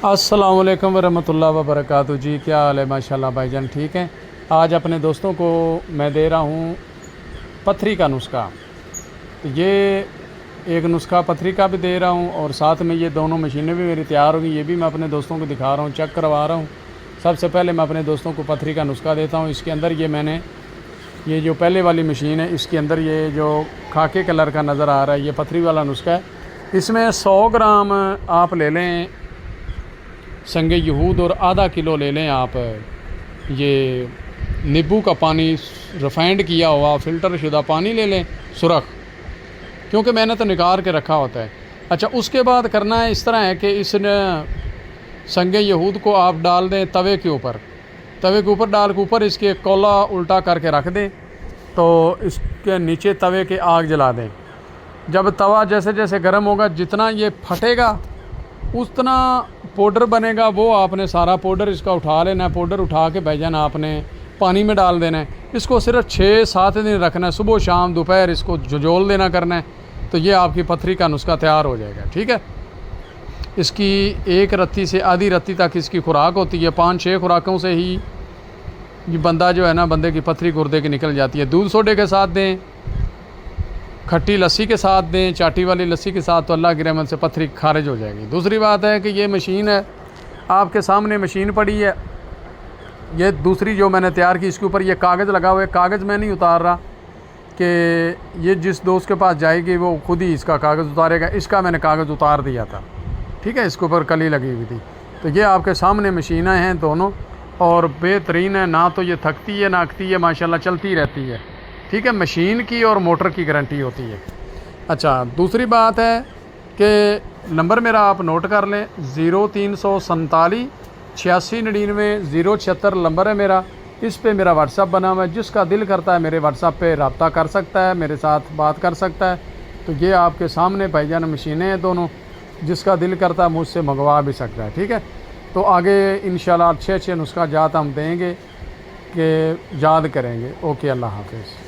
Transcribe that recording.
अस्सलाम वालेकुम वरहमतुल्लाहि वबरकातुहू। जी क्या हाल है? माशाल्लाह भाईजान ठीक हैं। आज अपने दोस्तों को मैं दे रहा हूँ पथरी का नुस्खा। तो ये एक नुस्खा पथरी का भी दे रहा हूँ और साथ में ये दोनों मशीनें भी मेरी तैयार होंगी, ये भी मैं अपने दोस्तों को दिखा रहा हूँ, चेक करवा रहा हूँ। सबसे पहले मैं अपने दोस्तों को पथरी का नुस्खा देता हूँ। इसके अंदर ये जो पहले वाली मशीन है, इसके अंदर ये जो खाके कलर का नज़र आ रहा है, ये पथरी वाला नुस्खा है। इसमें 100 ग्राम आप ले लें संगे यहूद और आधा किलो ले लें आप ये नींबू का पानी, रिफाइंड किया हुआ फ़िल्टर शुदा पानी ले लें सुरख, क्योंकि मैंने तो निकाल के रखा होता है। अच्छा, उसके बाद करना है इस तरह है कि इस संगे यहूद को आप डाल दें तवे के ऊपर डाल के ऊपर इसके कोला उल्टा करके रख दें, तो इसके नीचे तवे के आग जला दें। जब तवा जैसे जैसे गर्म होगा, जितना ये फटेगा उतना पाउडर बनेगा, वो आपने सारा पाउडर इसका उठा लेना है। पाउडर उठा के भाईजान आपने पानी में डाल देना है। इसको सिर्फ 6-7 दिन रखना है, सुबह शाम दोपहर इसको झोल देना करना है, तो ये आपकी पथरी का नुस्खा तैयार हो जाएगा। ठीक है, इसकी एक रत्ती से आधी रत्ती तक इसकी खुराक होती है। 5-6 खुराकों से ही ये बंदा जो है ना, बंदे की पथरी गुर्दे की निकल जाती है। दूध सोडे के साथ दें, खट्टी लस्सी के साथ दें, चाटी वाली लस्सी के साथ, तो अल्लाह की रहमत से पथरी खारिज हो जाएगी। दूसरी बात है कि ये मशीन है, आपके सामने मशीन पड़ी है। ये दूसरी जो मैंने तैयार की, इसके ऊपर ये कागज़ लगा हुआ है। कागज़ मैं नहीं उतार रहा कि ये जिस दोस्त के पास जाएगी वो खुद ही इसका कागज़ उतारेगा। इसका मैंने कागज़ उतार दिया था। ठीक है, इसके ऊपर कली लगी हुई थी। तो ये आपके सामने मशीनें हैं दोनों, और बेहतरीन है। ना तो ये थकती है ना अकती है, माशाल्लाह चलती रहती है। ठीक है, मशीन की और मोटर की गारंटी होती है। अच्छा, दूसरी बात है कि नंबर मेरा आप नोट कर लें, 0347 8699 076 नंबर है मेरा। इस पे मेरा व्हाट्सअप बना हुआ है। जिसका दिल करता है मेरे व्हाट्सअप पे रब्ता कर सकता है, मेरे साथ बात कर सकता है। तो ये आपके सामने भाईजान मशीनें हैं दोनों, जिसका दिल करता है मुझसे मंगवा भी सकता है। ठीक है, तो आगे इंशाल्लाह अच्छे नुस्खा जात हम देंगे कि याद करेंगे। ओके, अल्लाह हाफिज़।